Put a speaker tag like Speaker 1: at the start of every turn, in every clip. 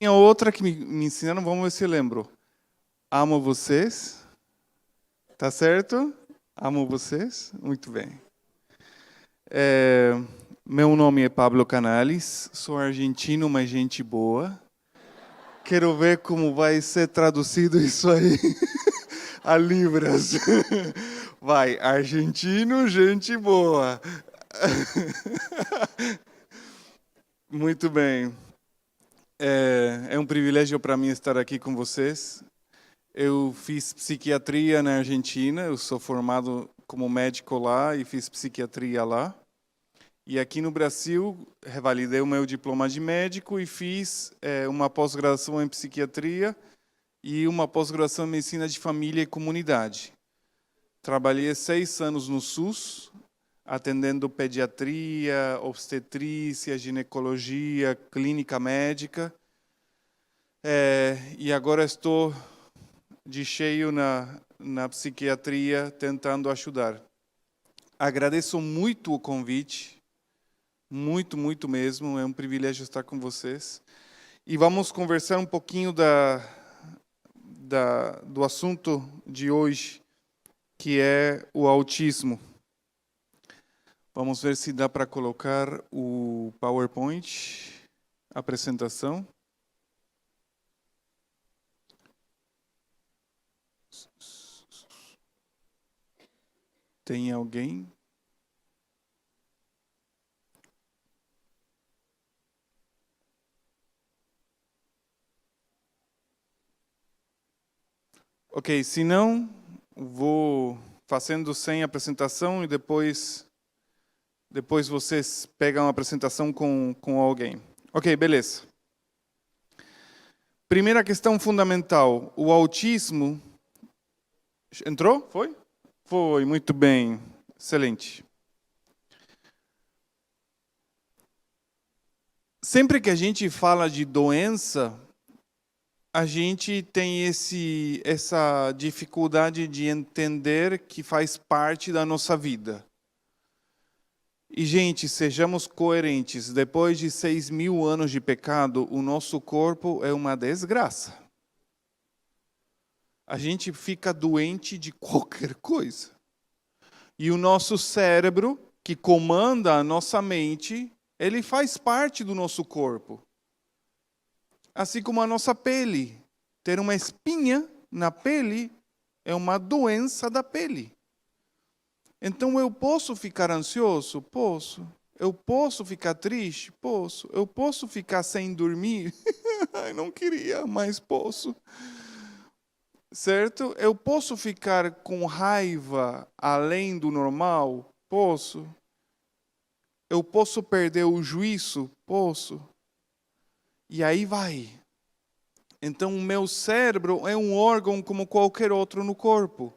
Speaker 1: Tinha outra que me ensinaram, vamos ver se eu lembro. Amo vocês. Tá certo? Amo vocês. Muito bem. Meu nome é Pablo Canales, sou argentino, mas gente boa. Quero ver como vai ser traduzido isso aí a libras. Vai, argentino, gente boa. Muito bem. É um privilégio para mim estar aqui com vocês. Eu fiz psiquiatria na Argentina, eu sou formado como médico lá e fiz psiquiatria lá. E aqui no Brasil, revalidei o meu diploma de médico e fiz uma pós-graduação em psiquiatria e uma pós-graduação em medicina de família e comunidade. Trabalhei 6 anos no SUS, atendendo pediatria, obstetrícia, ginecologia, clínica médica. E agora estou de cheio na psiquiatria, tentando ajudar. Agradeço muito o convite, muito, muito mesmo, é um privilégio estar com vocês. E vamos conversar um pouquinho do assunto de hoje, que é o autismo. Vamos ver se dá para colocar o PowerPoint, a apresentação. Tem alguém? Ok, se não, vou fazendo sem apresentação e depois vocês pegam a apresentação com alguém. Ok, beleza. Primeira questão fundamental, o autismo... Entrou? Foi? Foi, muito bem. Excelente. Sempre que a gente fala de doença, a gente tem essa dificuldade de entender que faz parte da nossa vida. E, gente, sejamos coerentes. Depois de 6.000 anos de pecado, o nosso corpo é uma desgraça. A gente fica doente de qualquer coisa. E o nosso cérebro, que comanda a nossa mente, ele faz parte do nosso corpo. Assim como a nossa pele. Ter uma espinha na pele é uma doença da pele. Então, eu posso ficar ansioso? Posso. Eu posso ficar triste? Posso. Eu posso ficar sem dormir? Ai, não queria, mas posso. Certo? Eu posso ficar com raiva além do normal? Posso. Eu posso perder o juízo? Posso. E aí vai. Então, o meu cérebro é um órgão como qualquer outro no corpo.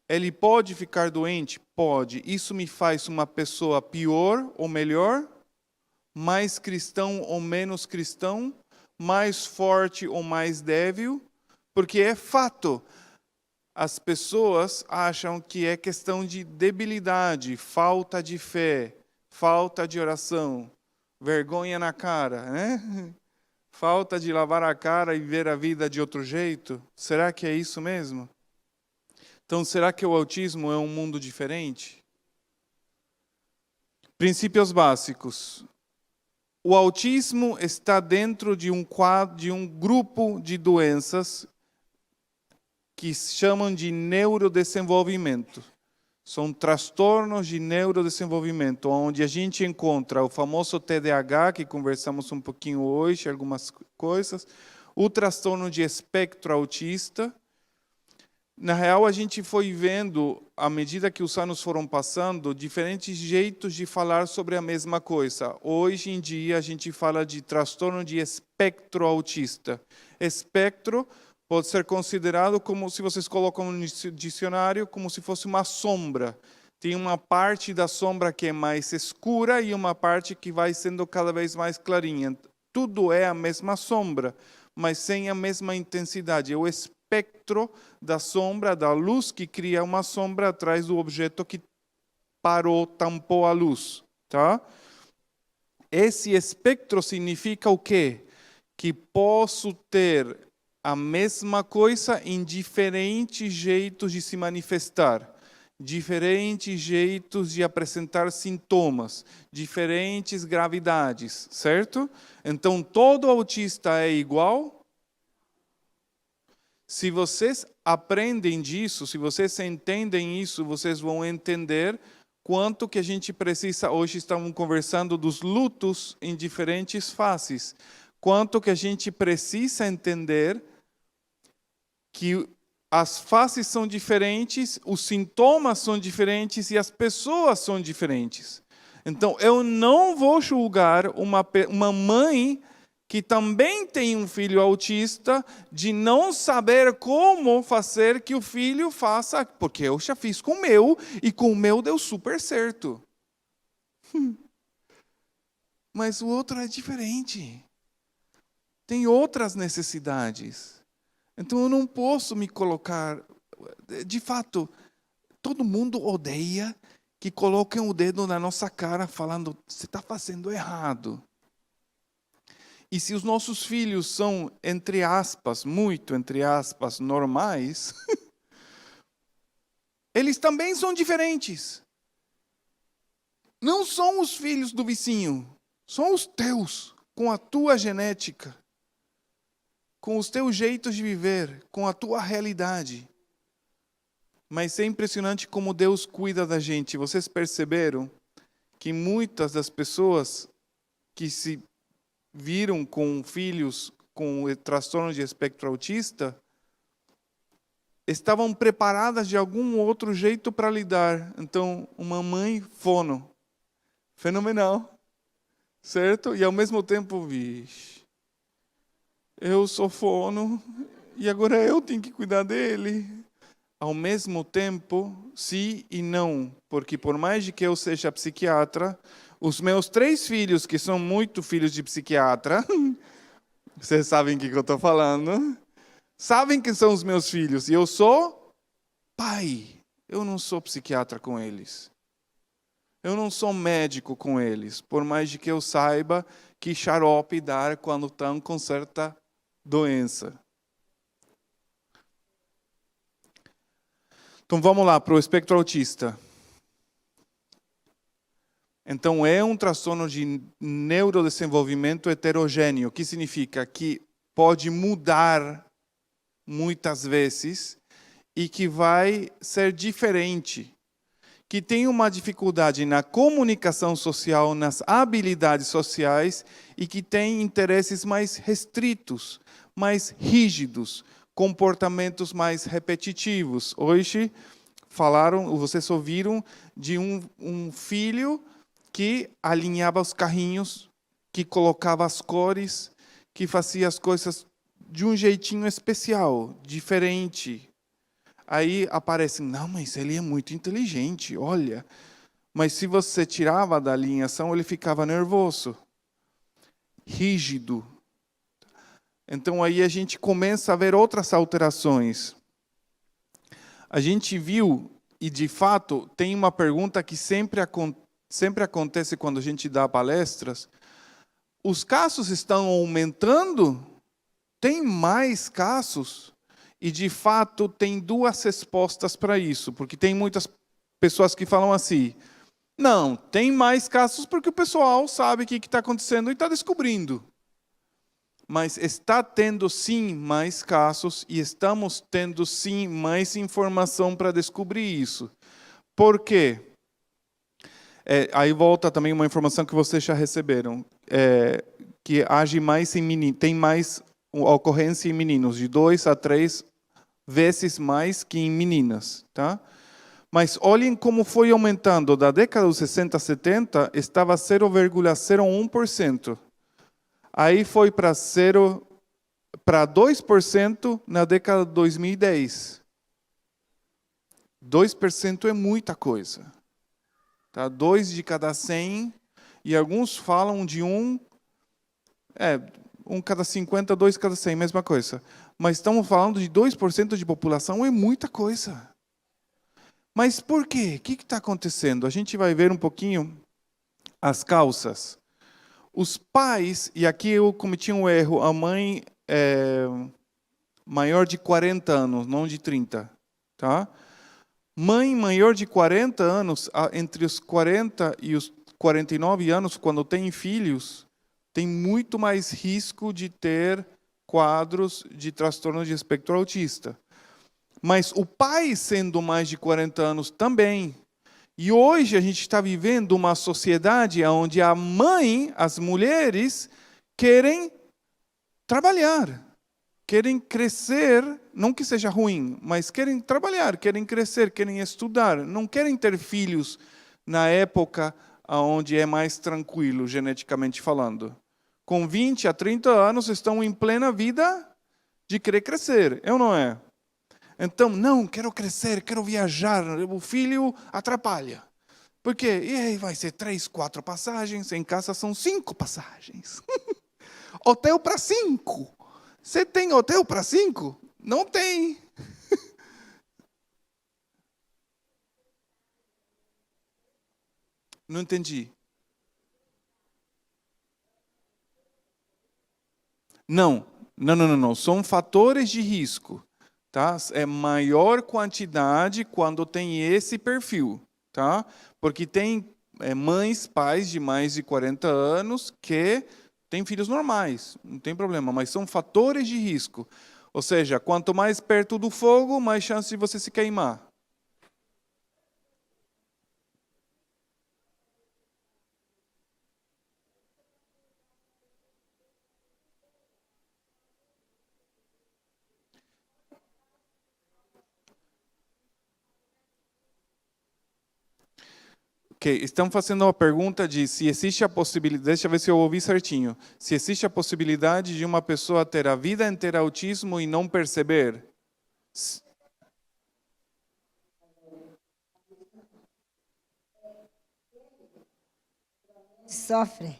Speaker 1: Ele pode ficar doente? Pode. Isso me faz uma pessoa pior ou melhor? Mais cristão ou menos cristão? Mais forte ou mais débil? Porque é fato. As pessoas acham que é questão de debilidade, falta de fé, falta de oração, vergonha na cara, né? Falta de lavar a cara e ver a vida de outro jeito. Será que é isso mesmo? Então, será que o autismo é um mundo diferente? Princípios básicos. O autismo está dentro de um grupo de doenças que se chamam de neurodesenvolvimento. São transtornos de neurodesenvolvimento, onde a gente encontra o famoso TDAH, que conversamos um pouquinho hoje, algumas coisas, o transtorno de espectro autista. Na real, a gente foi vendo, à medida que os anos foram passando, diferentes jeitos de falar sobre a mesma coisa. Hoje em dia, a gente fala de transtorno de espectro autista. Espectro pode ser considerado como, se vocês colocam no dicionário, como se fosse uma sombra. Tem uma parte da sombra que é mais escura e uma parte que vai sendo cada vez mais clarinha. Tudo é a mesma sombra, mas sem a mesma intensidade. É o espectro da sombra, da luz, que cria uma sombra atrás do objeto que parou, tampou a luz. Tá? Esse espectro significa o quê? que posso ter a mesma coisa em diferentes jeitos de se manifestar, diferentes jeitos de apresentar sintomas, diferentes gravidades, certo? Então, todo autista é igual? Se vocês aprendem disso, se vocês entendem isso, vocês vão entender quanto que a gente precisa, hoje estamos conversando dos lutos em diferentes fases, quanto que a gente precisa entender que as fases são diferentes, os sintomas são diferentes e as pessoas são diferentes. Então, eu não vou julgar uma mãe que também tem um filho autista de não saber como fazer que o filho faça, porque eu já fiz com o meu e com o meu deu super certo. Mas o outro é diferente. Tem outras necessidades. Então eu não posso me colocar... De fato, todo mundo odeia que coloquem o dedo na nossa cara falando, você está fazendo errado. E se os nossos filhos são, entre aspas, muito entre aspas, normais, eles também são diferentes. Não são os filhos do vizinho, são os teus, com a tua genética, com os teus jeitos de viver, com a tua realidade. Mas é impressionante como Deus cuida da gente. Vocês perceberam que muitas das pessoas que se viram com filhos com transtorno de espectro autista, estavam preparadas de algum outro jeito para lidar. Então, uma mãe fono, fenomenal, certo? E ao mesmo tempo, vixe, eu sou fono e agora eu tenho que cuidar dele. Ao mesmo tempo, sim e não, porque por mais de que eu seja psiquiatra, os meus 3 filhos, que são muito filhos de psiquiatra, vocês sabem o que eu estou falando, sabem que são os meus filhos, e eu sou pai. Eu não sou psiquiatra com eles. Eu não sou médico com eles, por mais de que eu saiba que xarope dar quando estão com certa doença. Então vamos lá para o espectro autista. Então é um transtorno de neurodesenvolvimento heterogêneo, que significa que pode mudar muitas vezes e que vai ser diferente, que tem uma dificuldade na comunicação social, nas habilidades sociais e que tem interesses mais restritos, mais rígidos, comportamentos mais repetitivos. Hoje vocês ouviram de um filho que alinhava os carrinhos, que colocava as cores, que fazia as coisas de um jeitinho especial, diferente. Aí aparecem, não, mas ele é muito inteligente, olha. Mas se você tirava da alinhação, ele ficava nervoso, rígido. Então aí a gente começa a ver outras alterações. A gente viu, e de fato, tem uma pergunta que sempre acontece quando a gente dá palestras. Os casos estão aumentando? Tem mais casos? E, de fato, tem 2 respostas para isso. Porque tem muitas pessoas que falam assim, não, tem mais casos porque o pessoal sabe o que está acontecendo e está descobrindo. Mas está tendo, sim, mais casos e estamos tendo, sim, mais informação para descobrir isso. Por quê? Aí volta também uma informação que vocês já receberam, que age mais em meninos, tem mais ocorrência em meninos, de 2 a 3 vezes mais que em meninas, tá? Mas olhem como foi aumentando. Da década dos 60 a 70, estava 0,01%. Aí foi para 2% na década de 2010. 2% é muita coisa. Tá? 2 de cada 100, e alguns falam de 1 cada 50, 2 cada 100, mesma coisa. Mas estamos falando de 2% de população, é muita coisa. Mas por quê? O que está acontecendo? A gente vai ver um pouquinho as causas. os pais, e aqui eu cometi um erro, a mãe é maior de 40 anos, não de 30, tá? Mãe maior de 40 anos, entre os 40 e os 49 anos, quando tem filhos, tem muito mais risco de ter quadros de transtorno de espectro autista. Mas o pai, sendo mais de 40 anos, também. E hoje a gente está vivendo uma sociedade onde a mãe, as mulheres, querem trabalhar, querem crescer, não que seja ruim, mas querem trabalhar, querem crescer, querem estudar, não querem ter filhos na época onde é mais tranquilo, geneticamente falando. Com 20 a 30 anos, estão em plena vida de querer crescer, é ou não é? Então, não, quero crescer, quero viajar, o filho atrapalha. Por quê? E aí vai ser 3, 4 passagens, em casa são 5 passagens. Hotel para 5. Você tem hotel para 5? Não tem. Não entendi. Não. São fatores de risco. Tá? É maior quantidade quando tem esse perfil. Tá? Porque tem mães, pais de mais de 40 anos que têm filhos normais. Não tem problema, mas são fatores de risco. Ou seja, quanto mais perto do fogo, mais chance de você se queimar. Ok, estão fazendo uma pergunta de se existe a possibilidade, deixa eu ver se eu ouvi certinho, se existe a possibilidade de uma pessoa ter a vida inteira autismo e não perceber.
Speaker 2: Sofre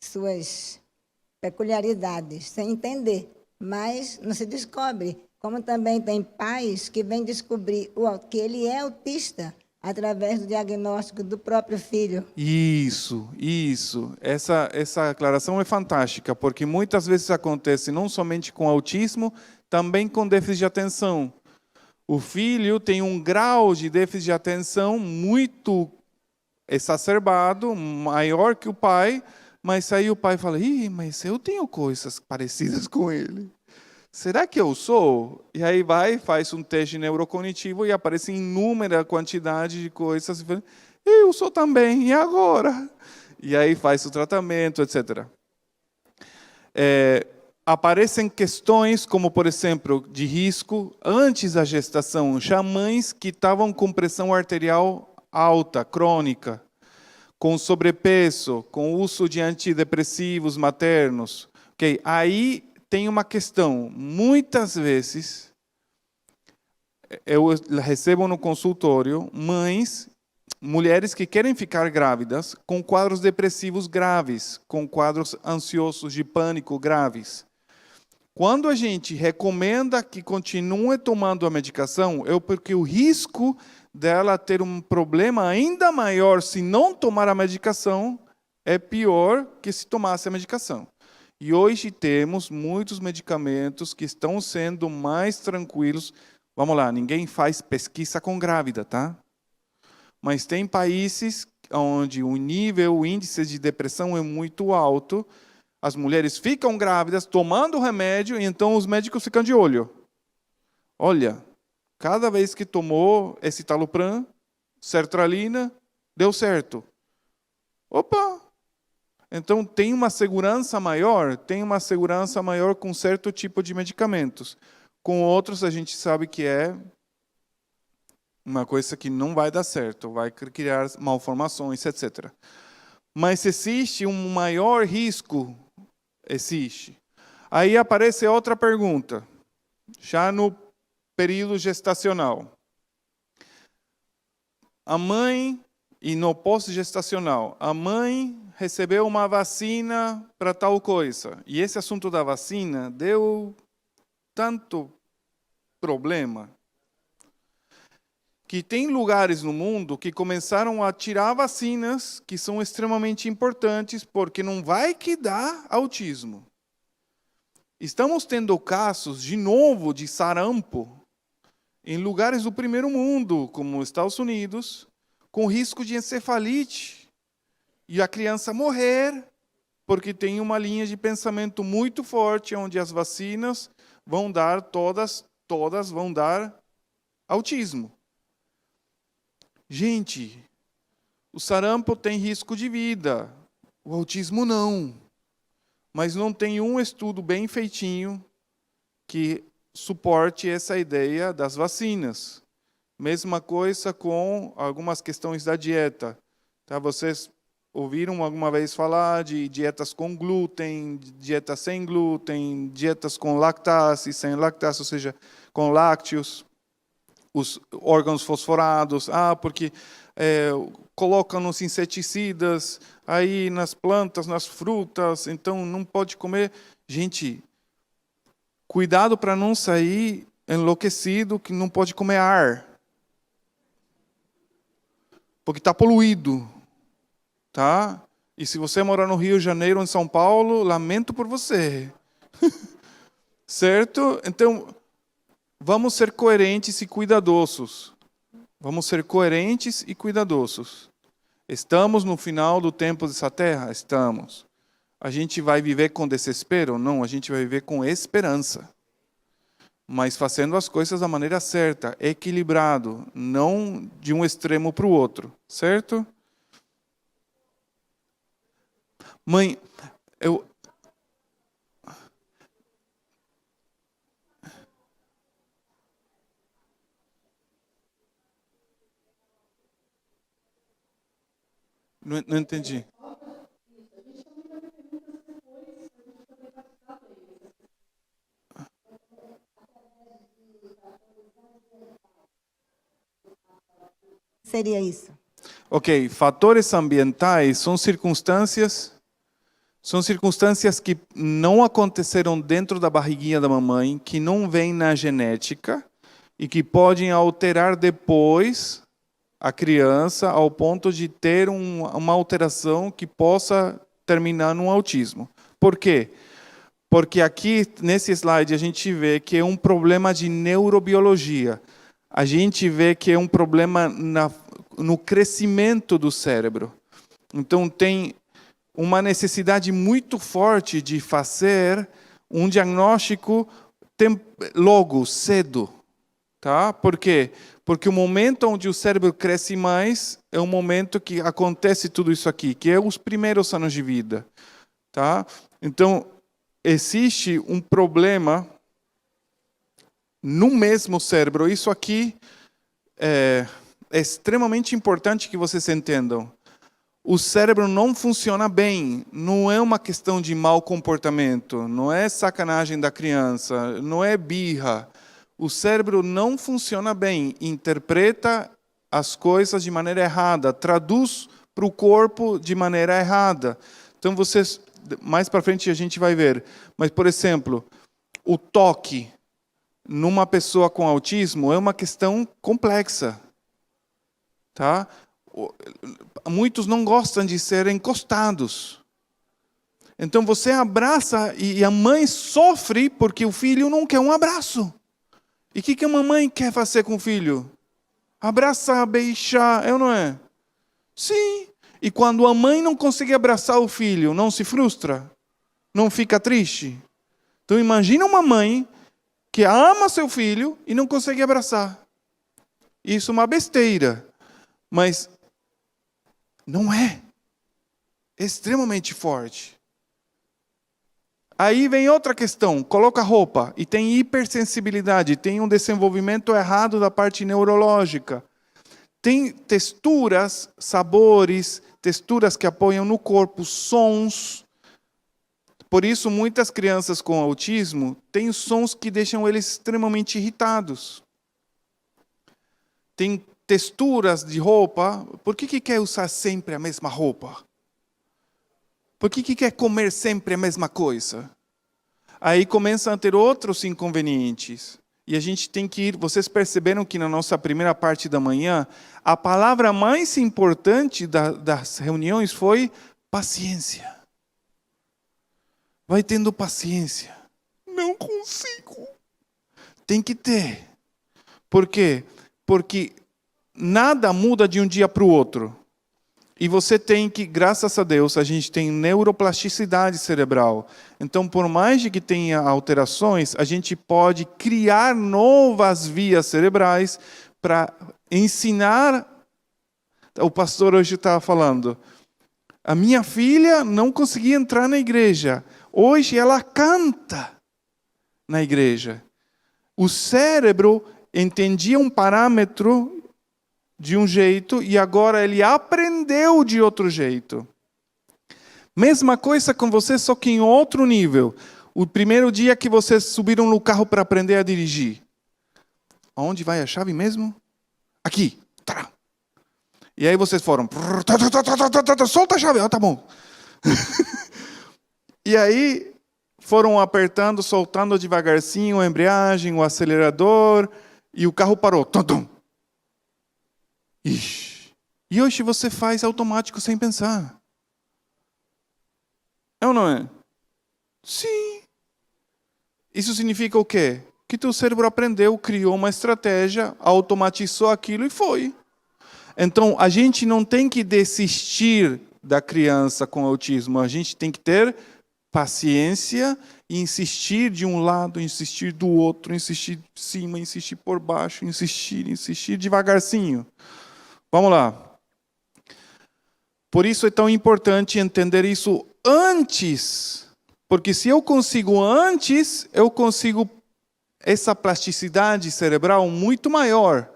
Speaker 2: suas peculiaridades sem entender, mas não se descobre. Como também tem pais que vêm descobrir que ele é autista através do diagnóstico do próprio filho.
Speaker 1: Isso. Essa aclaração é fantástica, porque muitas vezes acontece não somente com autismo, também com déficit de atenção. O filho tem um grau de déficit de atenção muito exacerbado, maior que o pai, mas aí o pai fala, mas eu tenho coisas parecidas com ele. Será que eu sou? E aí vai, faz um teste neurocognitivo e aparece inúmera quantidade de coisas. E fala, eu sou também, e agora? E aí faz o tratamento, etc. Aparecem questões como, por exemplo, de risco antes da gestação. Já mães que estavam com pressão arterial alta, crônica, com sobrepeso, com uso de antidepressivos maternos. Okay? Aí tem uma questão. Muitas vezes, eu recebo no consultório mulheres que querem ficar grávidas com quadros depressivos graves, com quadros ansiosos de pânico graves. Quando a gente recomenda que continue tomando a medicação, é porque o risco dela ter um problema ainda maior se não tomar a medicação é pior que se tomasse a medicação. E hoje temos muitos medicamentos que estão sendo mais tranquilos. Vamos lá, ninguém faz pesquisa com grávida, tá? Mas tem países onde o índice de depressão é muito alto. As mulheres ficam grávidas, tomando o remédio, e então os médicos ficam de olho. Olha, cada vez que tomou esse Talupram, sertralina, deu certo. Opa! Então tem uma segurança maior com certo tipo de medicamentos. Com outros a gente sabe que é uma coisa que não vai dar certo, vai criar malformações, etc. Mas existe um maior risco? Existe. Aí aparece outra pergunta, já no período gestacional. A mãe, e no pós-gestacional, a mãe recebeu uma vacina para tal coisa. E esse assunto da vacina deu tanto problema que tem lugares no mundo que começaram a tirar vacinas que são extremamente importantes, porque não vai que dá autismo. Estamos tendo casos, de novo, de sarampo, em lugares do primeiro mundo, como Estados Unidos, com risco de encefalite, e a criança morrer, porque tem uma linha de pensamento muito forte, onde as vacinas vão dar, todas vão dar autismo. Gente, o sarampo tem risco de vida, o autismo não. Mas não tem um estudo bem feitinho que suporte essa ideia das vacinas. Mesma coisa com algumas questões da dieta. Tá? Vocês ouviram alguma vez falar de dietas com glúten, dietas sem glúten, dietas com lactase, sem lactase, ou seja, com lácteos, os órgãos fosforados, porque colocam os inseticidas aí nas plantas, nas frutas, então não pode comer. Gente, cuidado para não sair enlouquecido, que não pode comer ar. Porque está poluído. Tá? E se você morar no Rio de Janeiro ou em São Paulo, lamento por você. Certo? Então, vamos ser coerentes e cuidadosos. Vamos ser coerentes e cuidadosos. Estamos no final do tempo dessa terra? Estamos. A gente vai viver com desespero? Não, a gente vai viver com esperança. Mas fazendo as coisas da maneira certa, equilibrado, não de um extremo para o outro. Certo? Mãe, Não entendi.
Speaker 2: Seria isso.
Speaker 1: Ok, fatores ambientais são circunstâncias que não aconteceram dentro da barriguinha da mamãe, que não vêm na genética e que podem alterar depois a criança ao ponto de ter uma alteração que possa terminar num autismo. Por quê? Porque aqui, nesse slide, a gente vê que é um problema de neurobiologia. A gente vê que é um problema no crescimento do cérebro. Então, tem uma necessidade muito forte de fazer um diagnóstico logo, cedo. Tá? Por quê? Porque o momento onde o cérebro cresce mais é o momento que acontece tudo isso aqui, que é os primeiros anos de vida. Tá? Então, existe um problema no mesmo cérebro. Isso aqui é extremamente importante que vocês entendam. O cérebro não funciona bem, não é uma questão de mau comportamento, não é sacanagem da criança, não é birra. O cérebro não funciona bem, interpreta as coisas de maneira errada, traduz para o corpo de maneira errada. Então, vocês, mais para frente a gente vai ver. Mas, por exemplo, o toque numa pessoa com autismo é uma questão complexa. Tá? Muitos não gostam de ser encostados. Então, você abraça e a mãe sofre porque o filho não quer um abraço. E o que a mamãe quer fazer com o filho? Abraçar, beijar, é ou não é? Sim. E quando a mãe não consegue abraçar o filho, não se frustra? Não fica triste? Então imagina uma mãe que ama seu filho e não consegue abraçar. Isso é uma besteira. Mas não é. É extremamente forte. Aí vem outra questão, coloca roupa e tem hipersensibilidade, tem um desenvolvimento errado da parte neurológica. Tem texturas, sabores, texturas que apoiam no corpo, sons. Por isso, muitas crianças com autismo têm sons que deixam eles extremamente irritados. Tem texturas de roupa. Por que quer usar sempre a mesma roupa? Por que quer comer sempre a mesma coisa? Aí começam a ter outros inconvenientes. E a gente tem que ir. Vocês perceberam que na nossa primeira parte da manhã, a palavra mais importante das reuniões foi paciência. Vai tendo paciência. Não consigo. Tem que ter. Por quê? Porque nada muda de um dia para o outro. E você tem que, graças a Deus, a gente tem neuroplasticidade cerebral. Então, por mais de que tenha alterações, a gente pode criar novas vias cerebrais para ensinar. O pastor hoje estava falando. A minha filha não conseguia entrar na igreja. Hoje ela canta na igreja. O cérebro entendia um parâmetro de um jeito e agora ele aprendeu de outro jeito. Mesma coisa com você, só que em outro nível. O primeiro dia que vocês subiram no carro para aprender a dirigir. Aonde vai a chave mesmo? Aqui. E aí vocês foram. Solta a chave. Tá bom. E aí foram apertando, soltando devagarzinho a embreagem, o acelerador, e o carro parou. Ixi. E hoje você faz automático sem pensar. É ou não é? Sim. Isso significa o quê? Que teu cérebro aprendeu, criou uma estratégia, automatizou aquilo e foi. Então, a gente não tem que desistir da criança com autismo. A gente tem que ter paciência e insistir de um lado, insistir do outro, insistir de cima, insistir por baixo, insistir devagarzinho. Vamos lá. Por isso é tão importante entender isso antes. Porque se eu consigo antes, eu consigo essa plasticidade cerebral muito maior.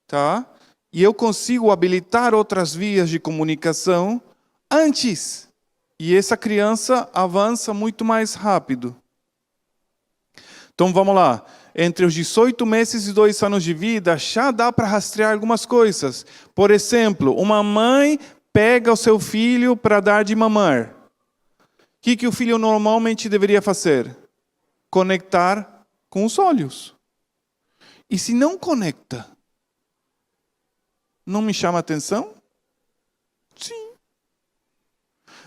Speaker 1: Tá? E eu consigo habilitar outras vias de comunicação antes. E essa criança avança muito mais rápido. Então vamos lá. Entre os 18 meses e 2 anos de vida, já dá para rastrear algumas coisas. Por exemplo, uma mãe pega o seu filho para dar de mamar. O que o filho normalmente deveria fazer? Conectar com os olhos. E se não conecta? Não me chama a atenção? Sim.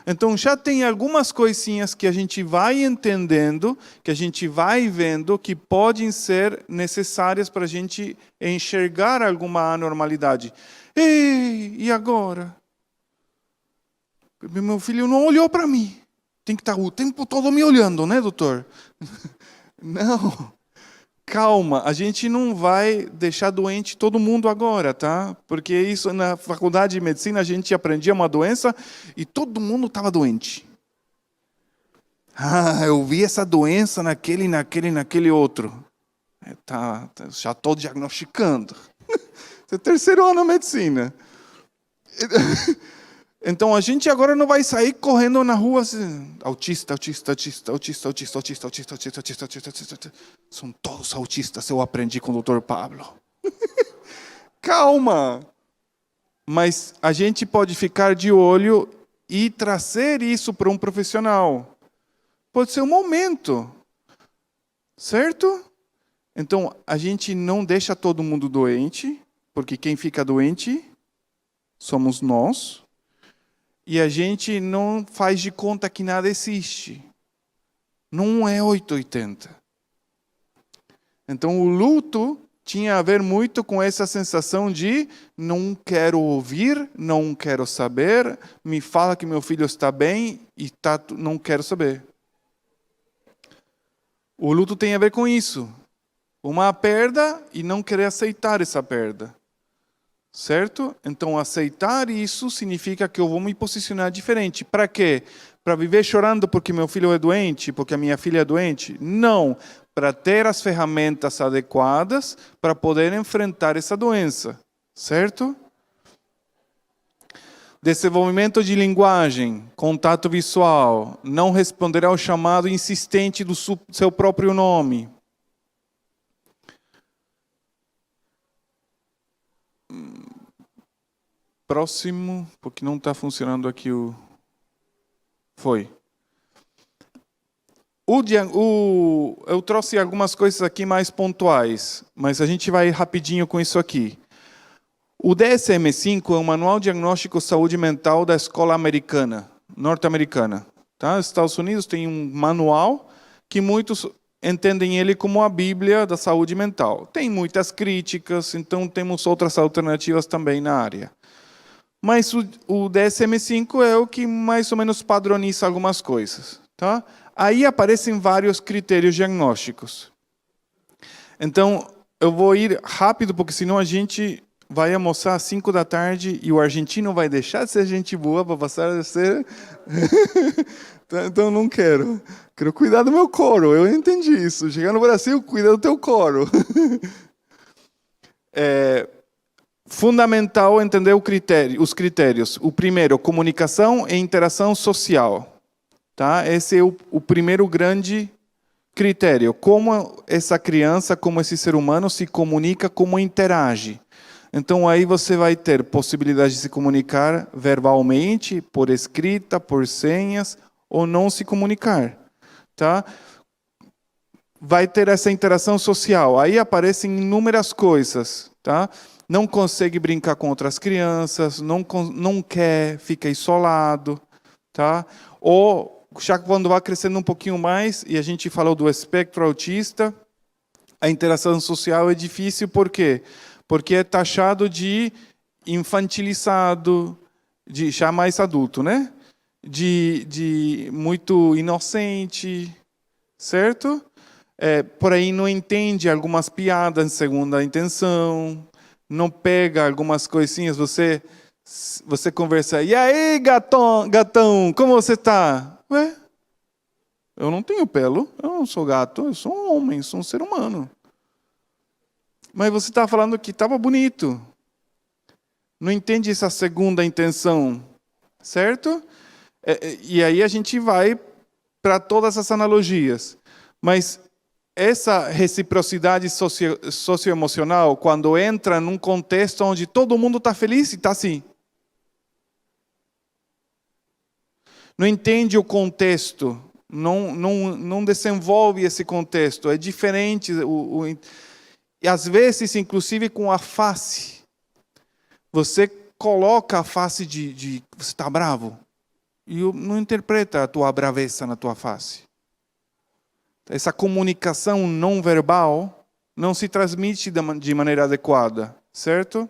Speaker 1: Então já tem algumas coisinhas que a gente vai entendendo, que a gente vai vendo, que podem ser necessárias para a gente enxergar alguma anormalidade. Ei, e agora? Meu filho não olhou para mim. Tem que estar o tempo todo me olhando, né, doutor? Não. Calma, a gente não vai deixar doente todo mundo agora, tá? Porque isso na faculdade de medicina a gente aprendia uma doença e todo mundo estava doente. Ah, eu vi essa doença naquele outro. Já estou diagnosticando. Você é terceiro ano de medicina. Então a gente agora não vai sair correndo na rua assim, autista. São todos autistas, eu aprendi com o Dr. Pablo. Calma! Mas a gente pode ficar de olho e trazer isso para um profissional. Pode ser um momento. Certo? Então a gente não deixa todo mundo doente, porque quem fica doente somos nós. E a gente não faz de conta que nada existe. Não é 880. Então o luto tinha a ver muito com essa sensação de não quero ouvir, não quero saber, me fala que meu filho está bem e não quero saber. O luto tem a ver com isso. Uma perda e não querer aceitar essa perda. Certo? Então, aceitar isso significa que eu vou me posicionar diferente. Para quê? Para viver chorando porque meu filho é doente, porque a minha filha é doente? Não. Para ter as ferramentas adequadas para poder enfrentar essa doença. Certo? Desenvolvimento de linguagem, contato visual, não responder ao chamado insistente do seu próprio nome. Próximo, porque não está funcionando aqui o... Foi. Eu trouxe algumas coisas aqui mais pontuais, mas a gente vai rapidinho com isso aqui. O DSM-5 é o Manual Diagnóstico de Saúde Mental da Escola Americana, norte-americana. Tá? Os Estados Unidos tem um manual que muitos entendem ele como a Bíblia da saúde mental. Tem muitas críticas, então temos outras alternativas também na área. Mas o DSM-5 é o que mais ou menos padroniza algumas coisas. Tá? Aí aparecem vários critérios diagnósticos. Então, eu vou ir rápido, porque senão a gente vai almoçar às 5 da tarde e o argentino vai deixar de ser gente boa para passar a ser... Então, não quero. Quero cuidar do meu coro, eu entendi isso. Chegar no Brasil, cuida do teu coro. Fundamental entender os critérios. O primeiro, comunicação e interação social. Tá? Esse é o primeiro grande critério. Como essa criança, como esse ser humano se comunica, como interage. Então, aí você vai ter possibilidade de se comunicar verbalmente, por escrita, por senhas, ou não se comunicar. Tá? Vai ter essa interação social. Aí aparecem inúmeras coisas. Tá? Não consegue brincar com outras crianças, não quer, fica isolado. Tá? Ou, já quando vai crescendo um pouquinho mais, e a gente falou do espectro autista, a interação social é difícil, por quê? Porque é taxado de infantilizado, de já mais adulto, né? De muito inocente, certo? Por aí não entende algumas piadas em segunda intenção, não pega algumas coisinhas, você conversa, e aí, gatão, como você está? Ué, eu não tenho pelo, eu não sou gato, eu sou um homem, sou um ser humano. Mas você está falando que estava bonito. Não entende essa segunda intenção, certo? E aí a gente vai para todas as analogias. Mas essa reciprocidade socioemocional, quando entra num contexto onde todo mundo está feliz e está assim. Não entende o contexto, não desenvolve esse contexto, é diferente. E às vezes, inclusive com a face, você coloca a face de você está bravo, e não interpreta a tua braveza na tua face. Essa comunicação não verbal não se transmite de maneira adequada, certo?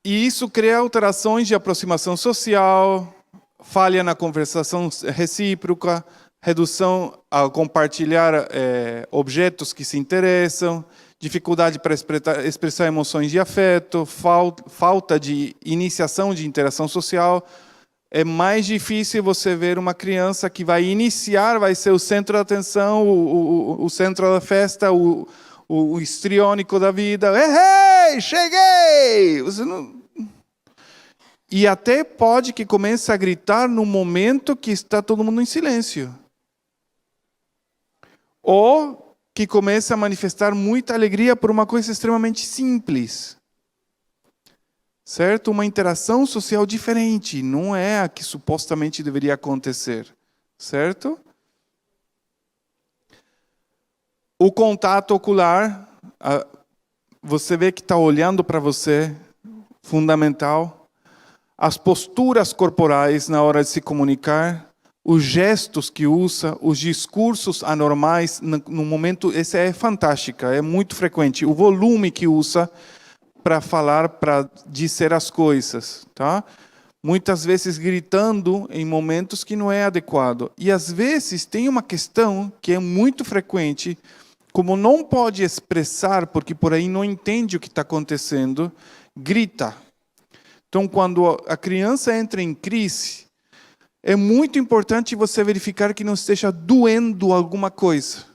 Speaker 1: E isso cria alterações de aproximação social, falha na conversação recíproca, redução ao compartilhar objetos que se interessam, dificuldade para expressar emoções de afeto, falta de iniciação de interação social. É mais difícil você ver uma criança que vai iniciar, vai ser o centro da atenção, o centro da festa, o histriônico da vida. Ei, cheguei! Você não... E até pode que comece a gritar no momento que está todo mundo em silêncio. Ou que comece a manifestar muita alegria por uma coisa extremamente simples. Certo? Uma interação social diferente, não é a que supostamente deveria acontecer. Certo? O contato ocular, você vê que está olhando para você, fundamental. As posturas corporais na hora de se comunicar, os gestos que usa, os discursos anormais, no momento, essa é fantástica, é muito frequente. O volume que usa para falar, para dizer as coisas, tá? Muitas vezes gritando em momentos que não é adequado. E às vezes tem uma questão que é muito frequente, como não pode expressar, porque por aí não entende o que está acontecendo, grita. Então, quando a criança entra em crise, é muito importante você verificar que não esteja doendo alguma coisa.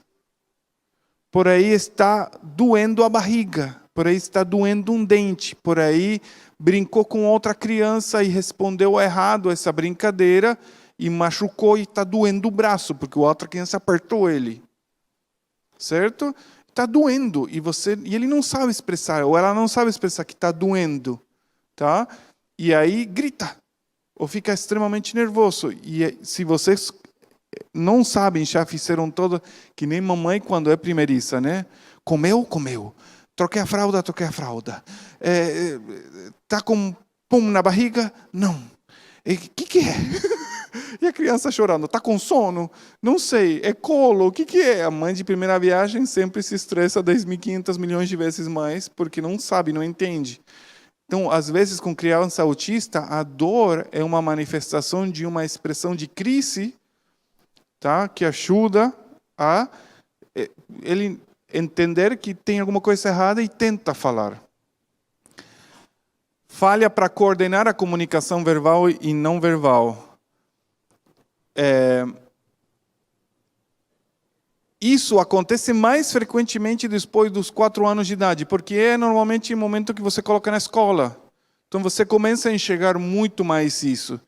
Speaker 1: Por aí está doendo a barriga, por aí está doendo um dente, por aí brincou com outra criança e respondeu errado essa brincadeira e machucou e está doendo o braço, porque a outra criança apertou ele. Certo? Está doendo e ele não sabe expressar, ou ela não sabe expressar que está doendo. Tá? E aí grita, ou fica extremamente nervoso. E se você não sabem, já fizeram todo, que nem mamãe quando é primeiriça, né? Comeu. Troquei a fralda. Tá com pum na barriga? Não. O que é? E a criança chorando, tá com sono? Não sei, é colo, o que é? A mãe de primeira viagem sempre se estressa 10.500 milhões de vezes mais, porque não sabe, não entende. Então, às vezes, com criança autista, a dor é uma manifestação de uma expressão de crise, tá? Que ajuda a ele entender que tem alguma coisa errada e tenta falar. Falha para coordenar a comunicação verbal e não verbal. Isso acontece mais frequentemente depois dos 4 anos de idade, porque é normalmente o momento que você coloca na escola. Então você começa a enxergar muito mais isso.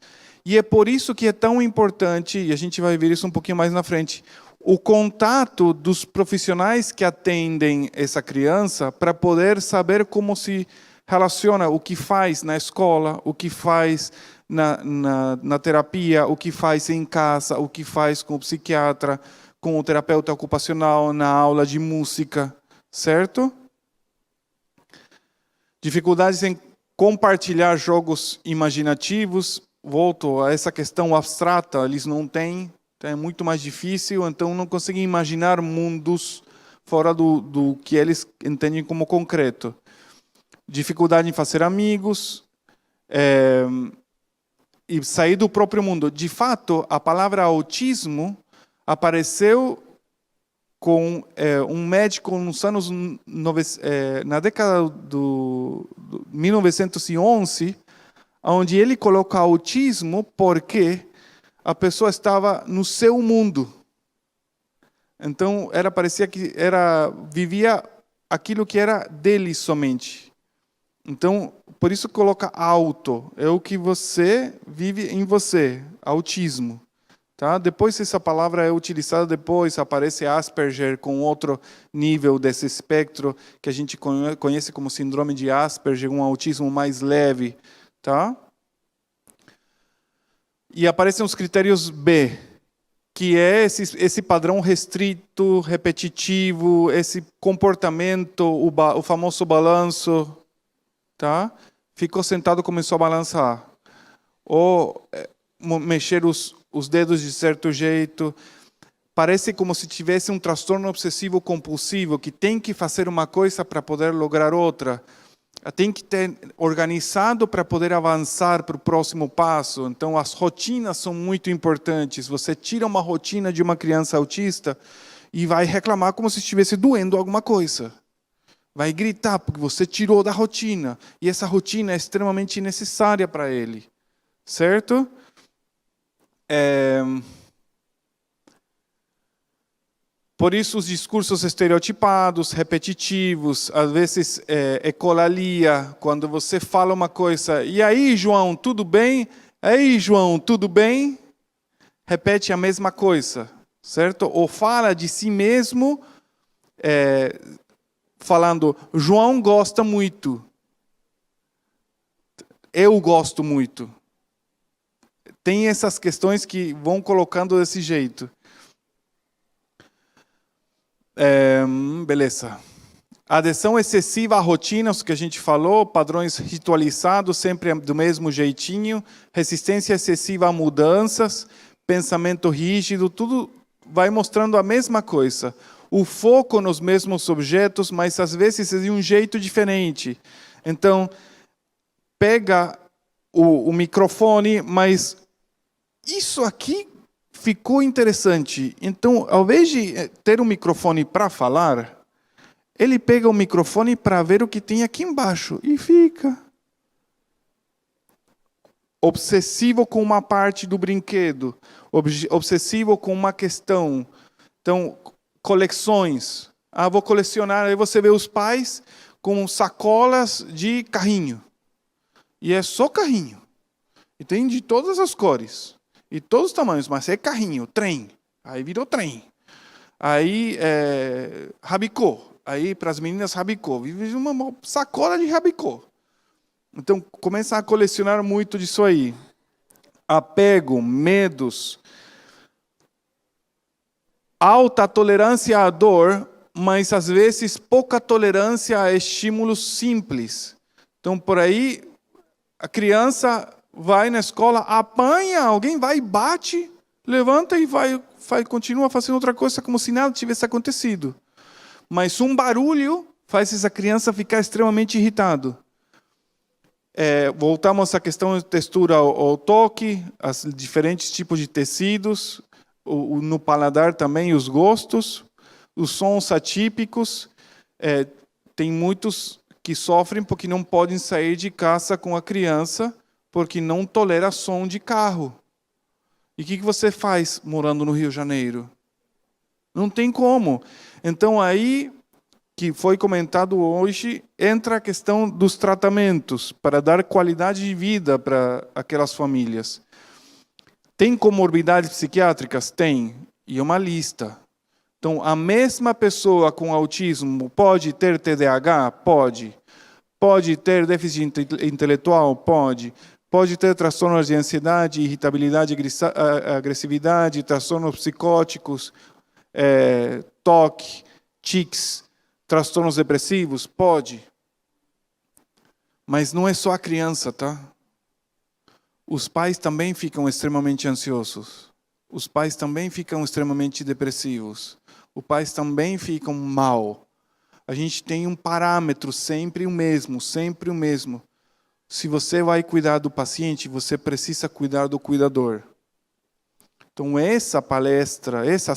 Speaker 1: E é por isso que é tão importante, e a gente vai ver isso um pouquinho mais na frente, o contato dos profissionais que atendem essa criança para poder saber como se relaciona, o que faz na escola, o que faz na terapia, o que faz em casa, o que faz com o psiquiatra, com o terapeuta ocupacional, na aula de música, certo? Dificuldades em compartilhar jogos imaginativos. Volto a essa questão abstrata, eles não têm, então é muito mais difícil, então não conseguem imaginar mundos fora do que eles entendem como concreto. Dificuldade em fazer amigos, e sair do próprio mundo. De fato, a palavra autismo apareceu com um médico nos anos na década do 1911, onde ele coloca autismo porque a pessoa estava no seu mundo. Então, parecia que vivia aquilo que era dele somente. Então, por isso coloca auto, é o que você vive em você, autismo. Tá? Depois essa palavra é utilizada, depois aparece Asperger com outro nível desse espectro, que a gente conhece como síndrome de Asperger, um autismo mais leve. Tá? E aparecem os critérios B, que é esse padrão restrito, repetitivo, esse comportamento, o famoso balanço. Tá? Ficou sentado, começou a balançar. Ou mexer os dedos de certo jeito. Parece como se tivesse um transtorno obsessivo compulsivo, que tem que fazer uma coisa para poder lograr outra. Tem que ter organizado para poder avançar para o próximo passo. Então, as rotinas são muito importantes. Você tira uma rotina de uma criança autista e vai reclamar como se estivesse doendo alguma coisa. Vai gritar porque você tirou da rotina. E essa rotina é extremamente necessária para ele. Certo? Por isso os discursos estereotipados, repetitivos, às vezes ecolalia, quando você fala uma coisa, e aí, João, tudo bem? Aí, João, tudo bem? Repete a mesma coisa, certo? Ou fala de si mesmo, falando, João gosta muito. Eu gosto muito. Tem essas questões que vão colocando desse jeito. Beleza. Adesão excessiva a rotinas, que a gente falou, padrões ritualizados, sempre do mesmo jeitinho, resistência excessiva a mudanças, pensamento rígido, tudo vai mostrando a mesma coisa. O foco nos mesmos objetos, mas às vezes é de um jeito diferente. Então, pega o microfone, mas isso aqui ficou interessante. Então, ao invés de ter um microfone para falar, ele pega o microfone para ver o que tem aqui embaixo e fica obsessivo com uma parte do brinquedo, obsessivo com uma questão. Então, coleções. Vou colecionar. Aí você vê os pais com sacolas de carrinho. E é só carrinho. E tem de todas as cores. E todos os tamanhos, mas é carrinho, trem. Aí virou trem. Aí, rabicó. Aí, para as meninas, rabicó. Vive uma sacola de rabicó. Então, começa a colecionar muito disso aí. Apego, medos. alta tolerância à dor, mas às vezes pouca tolerância a estímulos simples. Então, por aí, a criança vai na escola, apanha, alguém vai e bate, levanta e continua fazendo outra coisa como se nada tivesse acontecido. Mas um barulho faz essa criança ficar extremamente irritado. Voltamos à questão de textura ao toque, os diferentes tipos de tecidos, no paladar também os gostos, os sons atípicos. Tem muitos que sofrem porque não podem sair de casa com a criança porque não tolera som de carro. E o que você faz morando no Rio de Janeiro? Não tem como. Então aí, que foi comentado hoje, entra a questão dos tratamentos para dar qualidade de vida para aquelas famílias. Tem comorbidades psiquiátricas? Tem. E é uma lista. Então, a mesma pessoa com autismo pode ter TDAH? Pode. Pode ter déficit intelectual? Pode. Pode ter transtornos de ansiedade, irritabilidade, agressividade, transtornos psicóticos, TOC, tics, transtornos depressivos? Pode. Mas não é só a criança, tá? Os pais também ficam extremamente ansiosos. Os pais também ficam extremamente depressivos. Os pais também ficam mal. A gente tem um parâmetro sempre o mesmo, sempre o mesmo. Se você vai cuidar do paciente, você precisa cuidar do cuidador. Então, essas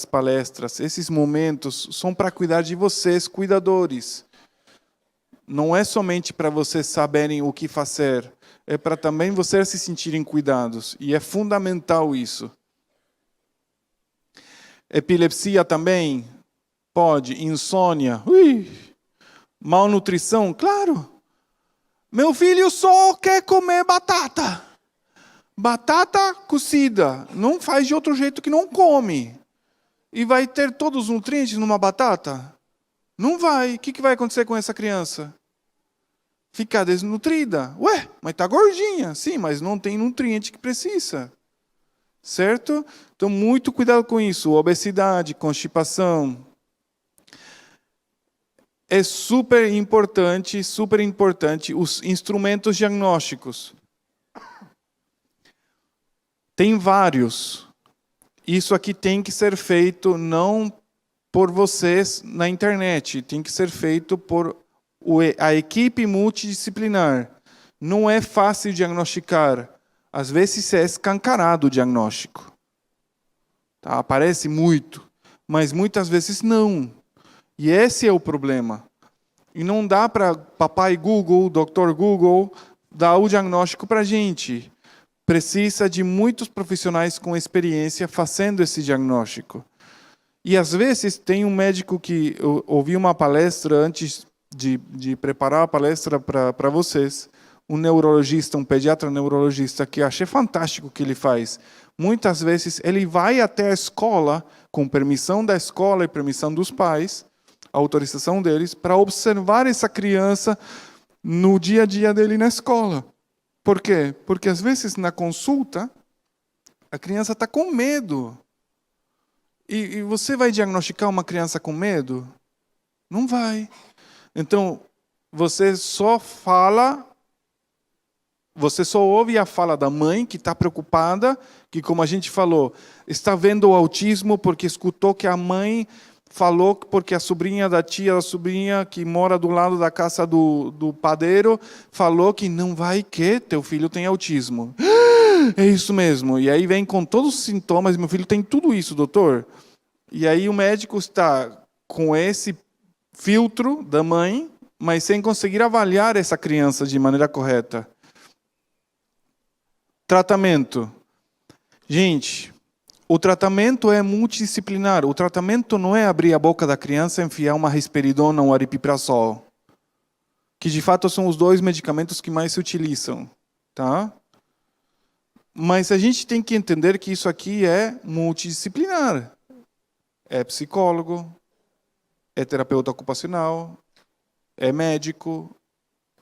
Speaker 1: palestras, esses momentos são para cuidar de vocês, cuidadores. Não é somente para vocês saberem o que fazer, é para também vocês se sentirem cuidados. E é fundamental isso. Epilepsia também? Pode. Insônia? Malnutrição? Claro. Meu filho só quer comer batata. Batata cozida. Não faz de outro jeito que não come. E vai ter todos os nutrientes numa batata? Não vai. O que vai acontecer com essa criança? Ficar desnutrida. Ué, mas está gordinha. Sim, mas não tem nutriente que precisa. Certo? Então, muito cuidado com isso. Obesidade, constipação. É super importante os instrumentos diagnósticos. Tem vários. Isso aqui tem que ser feito não por vocês na internet, tem que ser feito por a equipe multidisciplinar. Não é fácil diagnosticar. Às vezes é escancarado o diagnóstico. Tá? Aparece muito, mas muitas vezes não. E esse é o problema. E não dá para papai Google, Dr. Google, dar o diagnóstico para a gente. Precisa de muitos profissionais com experiência fazendo esse diagnóstico. E às vezes tem um médico que eu ouvi uma palestra antes de preparar a palestra para vocês, um neurologista, um pediatra neurologista, que eu achei fantástico o que ele faz. Muitas vezes ele vai até a escola, com permissão da escola e permissão dos pais, a autorização deles, para observar essa criança no dia a dia dele na escola. Por quê? Porque às vezes na consulta, a criança está com medo. E você vai diagnosticar uma criança com medo? Não vai. Então, você só ouve a fala da mãe que está preocupada, que, como a gente falou, está vendo o autismo porque escutou que a mãe falou porque a sobrinha da tia, a sobrinha que mora do lado da casa do padeiro, falou que não vai que teu filho tem autismo. É isso mesmo. E aí vem com todos os sintomas, meu filho tem tudo isso, doutor. E aí o médico está com esse filtro da mãe, mas sem conseguir avaliar essa criança de maneira correta. Tratamento. Gente, o tratamento é multidisciplinar. O tratamento não é abrir a boca da criança e enfiar uma risperidona ou um aripiprazol, que de fato são os dois medicamentos que mais se utilizam, tá? Mas a gente tem que entender que isso aqui é multidisciplinar. É psicólogo, é terapeuta ocupacional, é médico,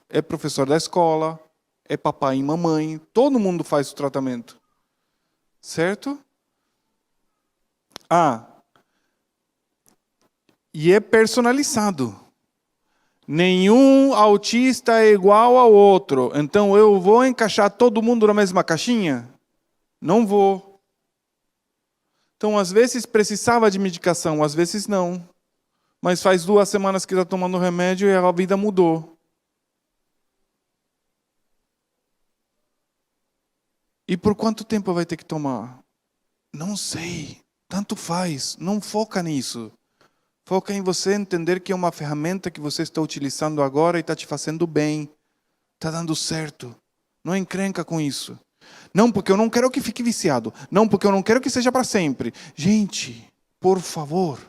Speaker 1: é professor da escola, é papai e mamãe, todo mundo faz o tratamento. Certo? E é personalizado. Nenhum autista é igual ao outro. Então eu vou encaixar todo mundo na mesma caixinha? Não vou. Então, às vezes precisava de medicação, às vezes não. Mas faz 2 semanas que está tomando remédio e a vida mudou. E por quanto tempo vai ter que tomar? Não sei. Tanto faz. Não foca nisso. Foca em você entender que é uma ferramenta que você está utilizando agora e está te fazendo bem. Está dando certo. Não encrenca com isso. Não, porque eu não quero que fique viciado. Não, porque eu não quero que seja para sempre. Gente, por favor.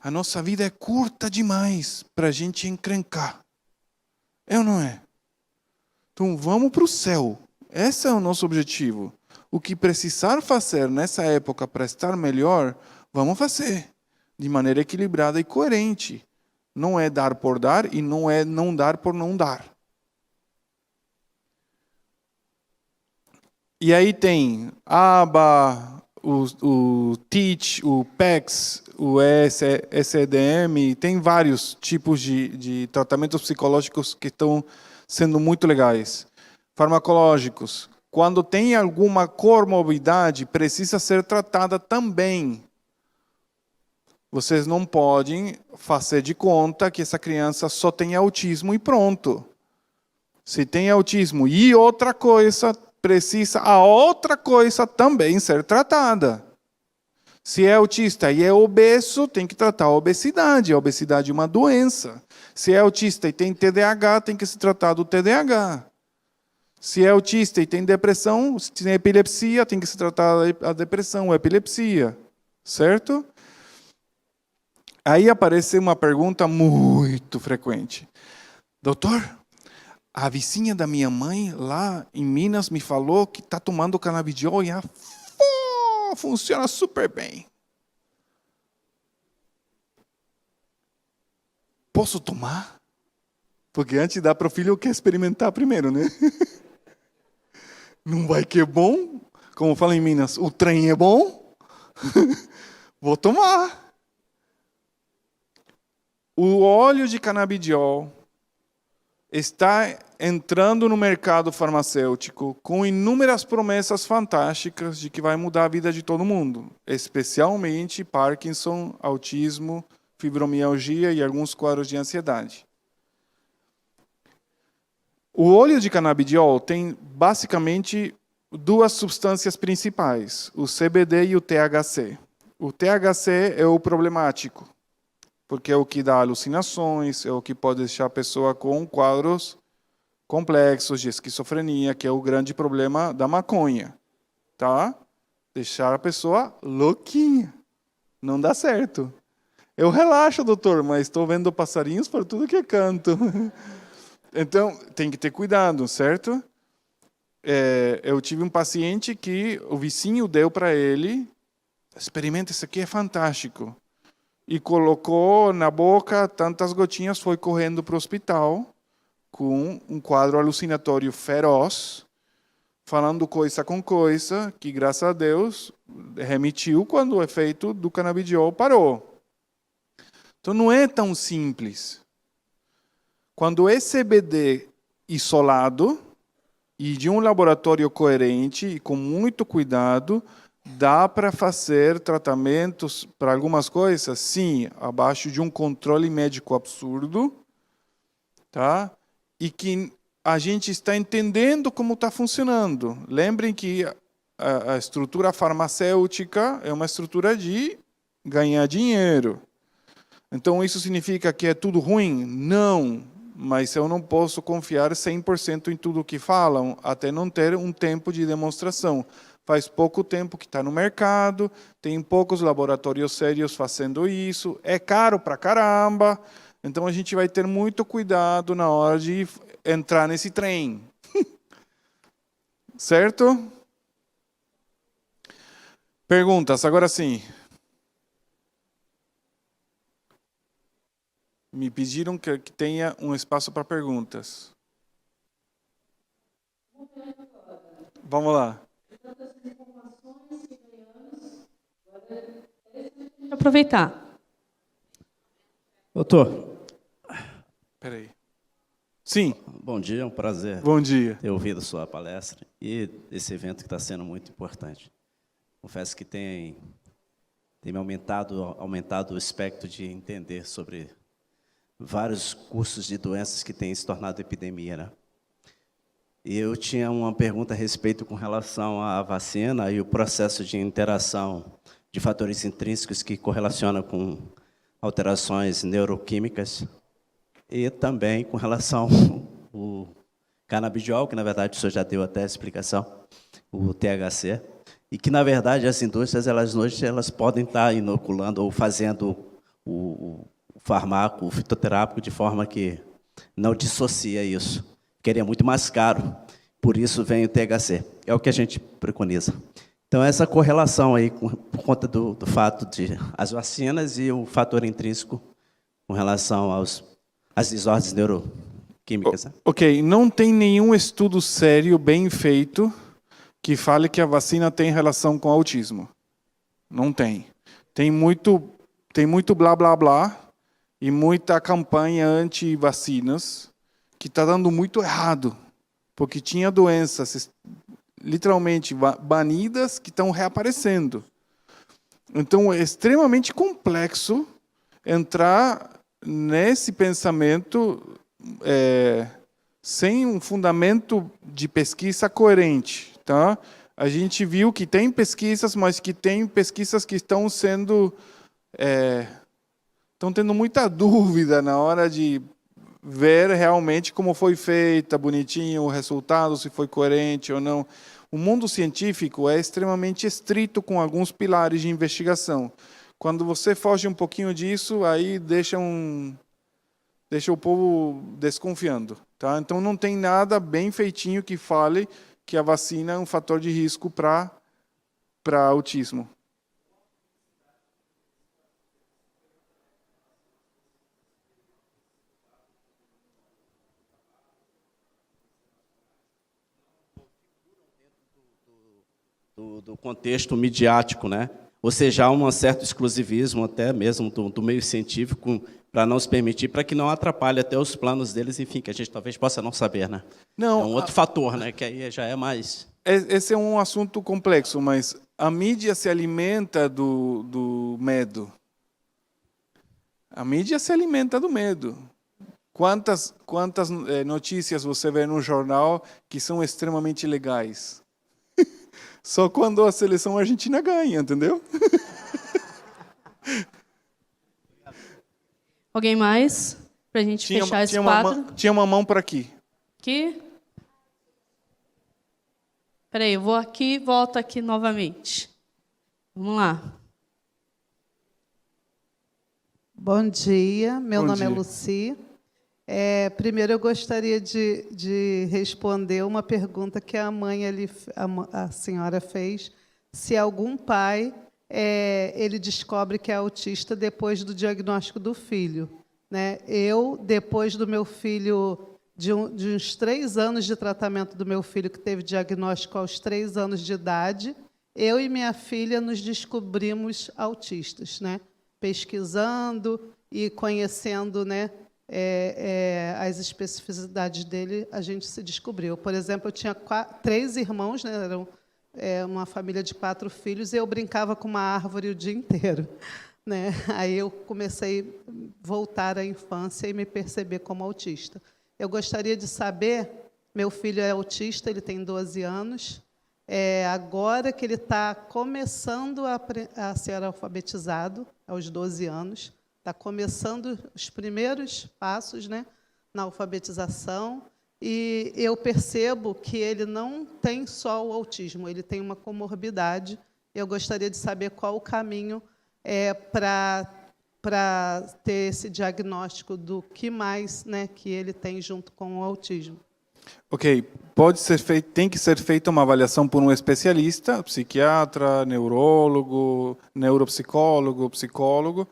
Speaker 1: A nossa vida é curta demais para a gente encrencar. É ou não é? Então vamos para o céu. Esse é o nosso objetivo. O que precisar fazer nessa época para estar melhor, vamos fazer. De maneira equilibrada e coerente. Não é dar por dar e não é não dar por não dar. E aí tem ABA, o TEACH, o PECS, o ECDM, tem vários tipos de tratamentos psicológicos que estão sendo muito legais. Farmacológicos. Quando tem alguma comorbidade, precisa ser tratada também. Vocês não podem fazer de conta que essa criança só tem autismo e pronto. Se tem autismo e outra coisa, precisa a outra coisa também ser tratada. Se é autista e é obeso, tem que tratar a obesidade. A obesidade é uma doença. Se é autista e tem TDAH, tem que se tratar do TDAH. Se é autista e tem depressão, se tem epilepsia, tem que se tratar a depressão, a epilepsia. Certo? Aí aparece uma pergunta muito frequente. Doutor, a vizinha da minha mãe, lá em Minas, me falou que está tomando canabidiol e funciona super bem. Posso tomar? Porque antes de dar para o filho, eu quero experimentar primeiro, né? Não vai que é bom? Como fala em Minas, o trem é bom? Vou tomar. O óleo de canabidiol está entrando no mercado farmacêutico com inúmeras promessas fantásticas de que vai mudar a vida de todo mundo, especialmente Parkinson, autismo, fibromialgia e alguns quadros de ansiedade. O óleo de canabidiol tem basicamente 2 substâncias principais, o CBD e o THC. O THC é o problemático, porque é o que dá alucinações, é o que pode deixar a pessoa com quadros complexos de esquizofrenia, que é o grande problema da maconha. Tá? Deixar a pessoa louquinha. Não dá certo. Eu relaxo, doutor, mas estou vendo passarinhos por tudo que é canto. Então, tem que ter cuidado, certo? Eu tive um paciente que o vizinho deu para ele, experimenta, isso aqui é fantástico. E colocou na boca tantas gotinhas, foi correndo para o hospital com um quadro alucinatório feroz, falando coisa com coisa, que graças a Deus remitiu quando o efeito do canabidiol parou. Então não é tão simples. Quando é CBD isolado e de um laboratório coerente e com muito cuidado, dá para fazer tratamentos para algumas coisas? Sim, abaixo de um controle médico absurdo, tá? E que a gente está entendendo como está funcionando. Lembrem que a estrutura farmacêutica é uma estrutura de ganhar dinheiro. Então, isso significa que é tudo ruim? Não, mas eu não posso confiar 100% em tudo o que falam, até não ter um tempo de demonstração. Faz pouco tempo que está no mercado, tem poucos laboratórios sérios fazendo isso, é caro pra caramba, então a gente vai ter muito cuidado na hora de entrar nesse trem. Certo? Perguntas, agora sim. Me pediram que tenha um espaço para perguntas. Vamos lá.
Speaker 3: Aproveitar. Doutor,
Speaker 1: Peraí. Sim,
Speaker 3: bom dia, é um prazer
Speaker 1: bom dia.
Speaker 3: ter ouvido a sua palestra e esse evento que está sendo muito importante. Confesso que tem me aumentado o espectro de entender sobre vários cursos de doenças que têm se tornado epidemia, né? E eu tinha uma pergunta a respeito com relação à vacina e o processo de interação de fatores intrínsecos que correlaciona com alterações neuroquímicas e também com relação ao canabidiol, que na verdade o senhor já deu até a explicação, o THC, e que na verdade as indústrias hoje elas podem estar inoculando ou fazendo o fármaco, o fitoterápico de forma que não dissocia isso. Queria muito mais caro, por isso vem o THC. É o que a gente preconiza. Então, essa correlação aí, por conta do fato de as vacinas e o fator intrínseco com relação às desordens neuroquímicas. Né?
Speaker 1: Ok, não tem nenhum estudo sério, bem feito, que fale que a vacina tem relação com autismo. Não tem. Tem muito blá, blá, blá e muita campanha anti-vacinas que está dando muito errado, porque tinha doenças literalmente banidas que estão reaparecendo. Então, é extremamente complexo entrar nesse pensamento sem um fundamento de pesquisa coerente. Tá? A gente viu que tem pesquisas, mas que tem pesquisas que estão sendo... estão tendo muita dúvida na hora de ver realmente como foi feita, bonitinho o resultado, se foi coerente ou não. O mundo científico é extremamente estrito com alguns pilares de investigação. Quando você foge um pouquinho disso, aí deixa o povo desconfiando. Tá? Então, não tem nada bem feitinho que fale que a vacina é um fator de risco para autismo.
Speaker 3: Do contexto midiático, né? Ou seja, há um certo exclusivismo até mesmo do meio científico para não se permitir, para que não atrapalhe até os planos deles, enfim, que a gente talvez possa não saber, né?
Speaker 1: Não,
Speaker 3: é um outro fator, né? Que aí já é mais...
Speaker 1: Esse é um assunto complexo, mas a mídia se alimenta do medo. A mídia se alimenta do medo. Quantas notícias você vê no jornal que são extremamente legais? Só quando a seleção argentina ganha, entendeu?
Speaker 4: Alguém mais? Para a gente fechar esse quadro.
Speaker 1: Tinha uma mão por aqui.
Speaker 4: Aqui. Espera aí, eu vou aqui e volto aqui novamente. Vamos lá.
Speaker 5: Bom dia, meu nome é
Speaker 1: dia.
Speaker 5: Luci. Primeiro, eu gostaria de responder uma pergunta que a mãe ali, a senhora fez, se algum pai ele descobre que é autista depois do diagnóstico do filho. Né? Eu, depois do meu filho, de uns 3 anos de tratamento do meu filho, que teve diagnóstico aos 3 anos de idade, eu e minha filha nos descobrimos autistas, né? Pesquisando e conhecendo, né, as especificidades dele, a gente se descobriu. Por exemplo, eu tinha 3 irmãos, né, eram uma família de 4 filhos, e eu brincava com uma árvore o dia inteiro. Né? Aí eu comecei a voltar à infância e me perceber como autista. Eu gostaria de saber, meu filho é autista, ele tem 12 anos, agora que ele está começando a ser alfabetizado, aos 12 anos, está começando os primeiros passos, né, na alfabetização, e eu percebo que ele não tem só o autismo, ele tem uma comorbidade. Eu gostaria de saber qual o caminho para ter esse diagnóstico do que mais, né, que ele tem junto com o autismo.
Speaker 1: Ok, tem que ser feita uma avaliação por um especialista, psiquiatra, neurólogo, neuropsicólogo, psicólogo,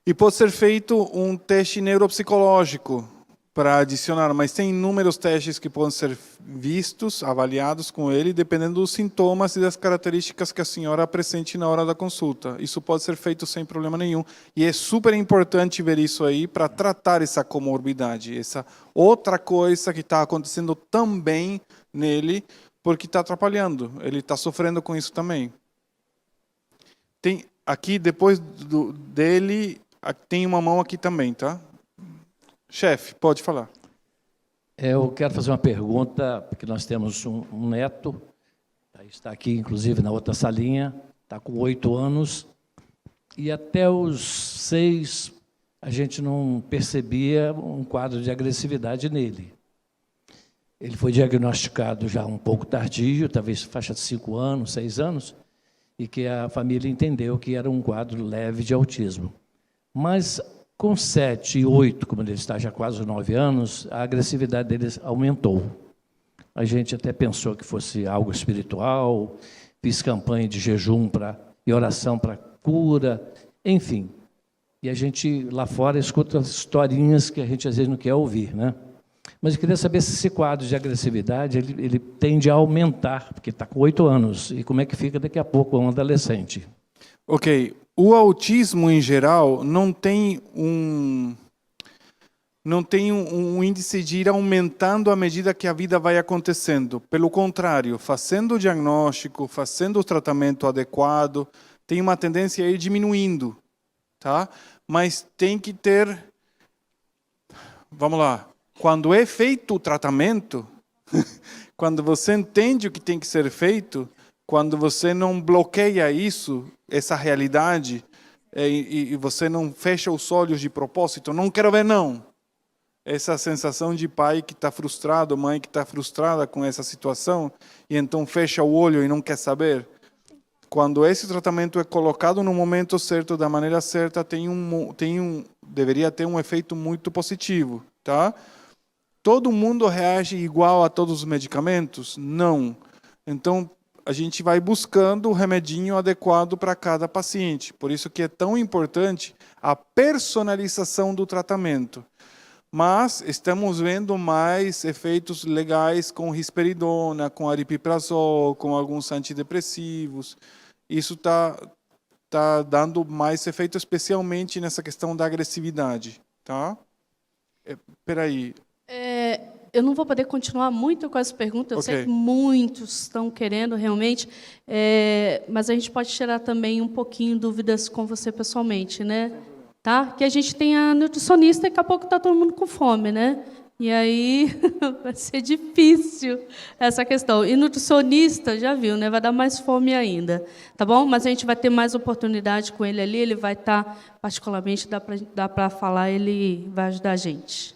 Speaker 1: e pode ser feito um teste neuropsicológico para adicionar, mas tem inúmeros testes que podem ser vistos, avaliados com ele, dependendo dos sintomas e das características que a senhora apresente na hora da consulta. Isso pode ser feito sem problema nenhum. E é super importante ver isso aí para tratar essa comorbidade, essa outra coisa que está acontecendo também nele, porque está atrapalhando. Ele está sofrendo com isso também. Tem aqui, depois dele, tem uma mão aqui também, tá? Chefe, pode falar.
Speaker 6: Eu quero fazer uma pergunta, porque nós temos um neto, está aqui, inclusive, na outra salinha, está com 8 anos, e até os 6 a gente não percebia um quadro de agressividade nele. Ele foi diagnosticado já um pouco tardio, talvez faixa de 5 anos, 6 anos, e que a família entendeu que era um quadro leve de autismo. Mas com 7 e 8, como ele está já quase 9 anos, a agressividade deles aumentou. A gente até pensou que fosse algo espiritual, fiz campanha de jejum e oração para cura, enfim. E a gente, lá fora, escuta historinhas que a gente às vezes não quer ouvir, né? Mas eu queria saber se esse quadro de agressividade ele tende a aumentar, porque está com 8 anos, e como é que fica daqui a pouco um adolescente.
Speaker 1: Ok. O autismo, em geral, não tem um índice de ir aumentando à medida que a vida vai acontecendo. Pelo contrário, fazendo o diagnóstico, fazendo o tratamento adequado, tem uma tendência a ir diminuindo, tá? Mas tem que ter... Vamos lá. Quando é feito o tratamento, quando você entende o que tem que ser feito, quando você não bloqueia isso, essa realidade, e você não fecha os olhos de propósito, não quero ver não. Essa sensação de pai que está frustrado, mãe que está frustrada com essa situação, e então fecha o olho e não quer saber. Quando esse tratamento é colocado no momento certo, da maneira certa, deveria ter um efeito muito positivo, tá? Todo mundo reage igual a todos os medicamentos? Não. Então, a gente vai buscando o remedinho adequado para cada paciente. Por isso que é tão importante a personalização do tratamento. Mas estamos vendo mais efeitos legais com risperidona, com aripiprazol, com alguns antidepressivos. Isso está dando mais efeito, especialmente nessa questão da agressividade. Tá? Espera aí.
Speaker 4: Eu não vou poder continuar muito com essa pergunta, eu sei que muitos estão querendo realmente, mas a gente pode tirar também um pouquinho dúvidas com você pessoalmente, né? Tá? Que a gente tem a nutricionista e daqui a pouco está todo mundo com fome, né? E aí vai ser difícil essa questão. E nutricionista, já viu, né? Vai dar mais fome ainda, tá bom? Mas a gente vai ter mais oportunidade com ele ali, ele vai estar, particularmente, dá para falar, ele vai ajudar a gente.